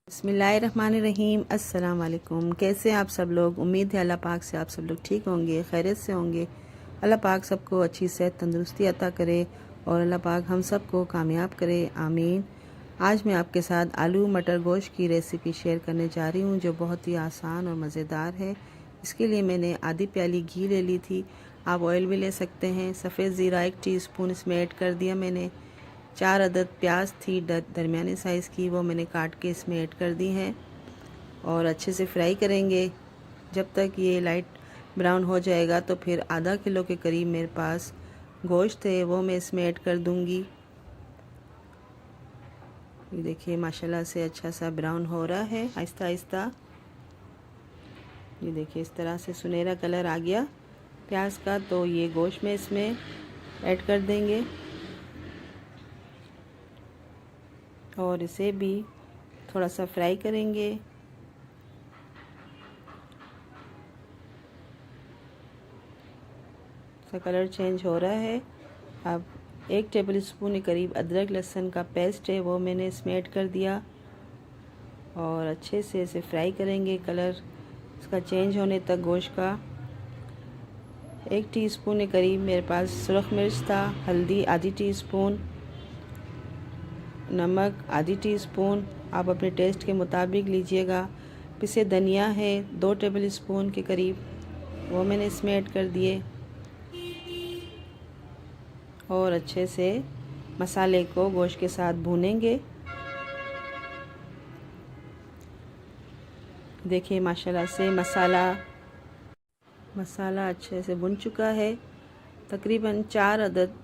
बिस्मिल्लाहिर्रहमानिर्रहीम। अस्सलाम वालेकुम। कैसे आप सब लोग? उम्मीद है अल्लाह पाक से आप सब लोग ठीक होंगे, खैरियत से होंगे। अल्लाह पाक सबको अच्छी सेहत तंदुरुस्ती अता करे और अल्लाह पाक हम सबको कामयाब करे, आमीन। आज मैं आपके साथ आलू मटर गोश्त की रेसिपी शेयर करने जा रही हूँ जो बहुत ही आसान और मज़ेदार है। इसके लिए मैंने आधी प्याली घी ले ली थी, आप ऑयल भी ले सकते हैं। सफ़ेद ज़ीरा 1 टीस्पून इसमें ऐड कर दिया मैंने। 4 अदद प्याज थी दरमियाने साइज़ की, वो मैंने काट के इसमें ऐड कर दी हैं और अच्छे से फ्राई करेंगे जब तक ये लाइट ब्राउन हो जाएगा। तो फिर आधा किलो के करीब मेरे पास गोश्त है, वो मैं इसमें ऐड कर दूंगी। ये देखिए माशाल्लाह से अच्छा सा ब्राउन हो रहा है आहिस्ता आहिस्ता। ये देखिए इस तरह से सुनहरा कलर आ गया प्याज का, तो ये गोश्त में इसमें ऐड कर देंगे और इसे भी थोड़ा सा फ्राई करेंगे। इसका कलर चेंज हो रहा है। अब 1 टेबल स्पून के करीब अदरक लहसुन का पेस्ट है, वो मैंने इसमें ऐड कर दिया और अच्छे से इसे फ्राई करेंगे कलर इसका चेंज होने तक गोश्त का। 1 टीस्पून के करीब मेरे पास सुरख मिर्च था, हल्दी आधी टीस्पून, नमक आधी टीस्पून, आप अपने टेस्ट के मुताबिक लीजिएगा। पिसे धनिया है 2 टेबल स्पून के करीब, वो मैंने इसमें ऐड कर दिए और अच्छे से मसाले को गोश्त के साथ भूनेंगे। देखिए माशाल्लाह से मसाला अच्छे से भुन चुका है। तकरीबन 4 अदद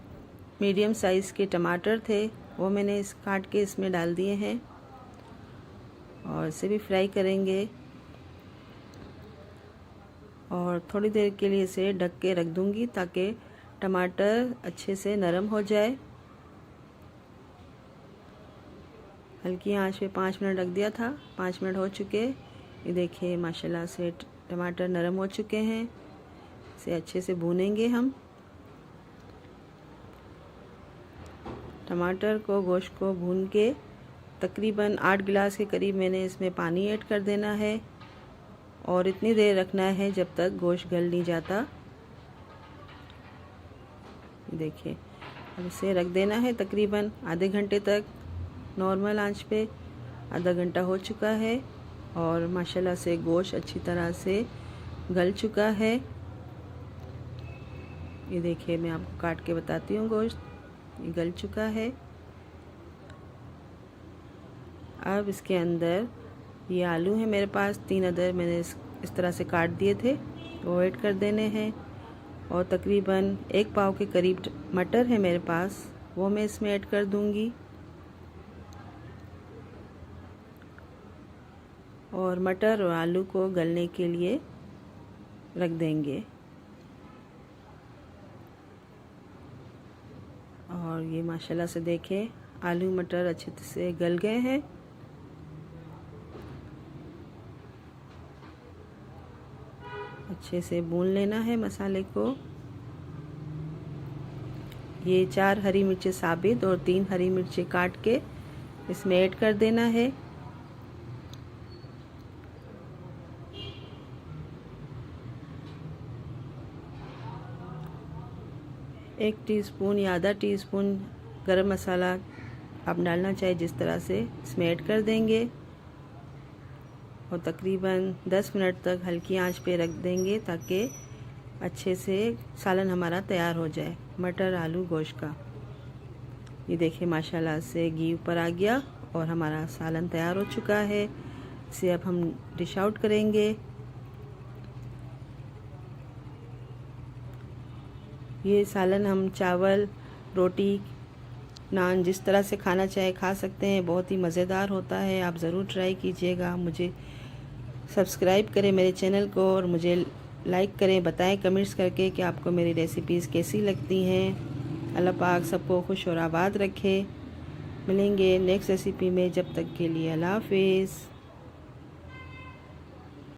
मीडियम साइज़ के टमाटर थे, वो मैंने काट के इसमें डाल दिए हैं और इसे भी फ्राई करेंगे और थोड़ी देर के लिए इसे ढक के रख दूंगी ताकि टमाटर अच्छे से नरम हो जाए। हल्की आंच पे 5 मिनट रख दिया था, 5 मिनट हो चुके। ये देखिए माशाल्लाह से टमाटर नरम हो चुके हैं। इसे अच्छे से भूनेंगे हम। टमाटर को गोश्त को भून के तकरीबन 8 गिलास के करीब मैंने इसमें पानी ऐड कर देना है और इतनी देर रखना है जब तक गोश्त गल नहीं जाता। देखिए अब इसे रख देना है तकरीबन आधे घंटे तक नॉर्मल आंच पे। आधा घंटा हो चुका है और माशाल्लाह से गोश्त अच्छी तरह से गल चुका है। ये देखिए मैं आपको काट के बताती हूँ, गोश्त ये गल चुका है। अब इसके अंदर ये आलू है मेरे पास 3 अदर, मैंने इस तरह से काट दिए थे, वो ऐड कर देने हैं और तकरीबन 1 पाव के करीब मटर है मेरे पास, वो मैं इसमें ऐड कर दूंगी और मटर और आलू को गलने के लिए रख देंगे। और ये माशाल्लाह से देखें आलू मटर अच्छे से गल गए हैं। अच्छे से भून लेना है मसाले को। ये 4 हरी मिर्चें साबित और 3 हरी मिर्चें काट के इसमें ऐड कर देना है। एक टीस्पून या आधा टीस्पून गरम मसाला आप डालना चाहिए, जिस तरह से इसमें ऐड कर देंगे और तकरीबन 10 मिनट तक हल्की आंच पे रख देंगे ताकि अच्छे से सालन हमारा तैयार हो जाए मटर आलू गोश्त का। ये देखिए माशाल्लाह से घी ऊपर आ गया और हमारा सालन तैयार हो चुका है। इसे अब हम डिश आउट करेंगे। ये सालन हम चावल रोटी नान जिस तरह से खाना चाहे खा सकते हैं, बहुत ही मज़ेदार होता है। आप ज़रूर ट्राई कीजिएगा। मुझे सब्सक्राइब करें मेरे चैनल को और मुझे लाइक करें, बताएं कमेंट्स करके कि आपको मेरी रेसिपीज़ कैसी लगती हैं। अल्लाह पाक सबको खुश और आबाद रखे। मिलेंगे नेक्स्ट रेसिपी में, जब तक के लिए अल्लाह हाफिज़।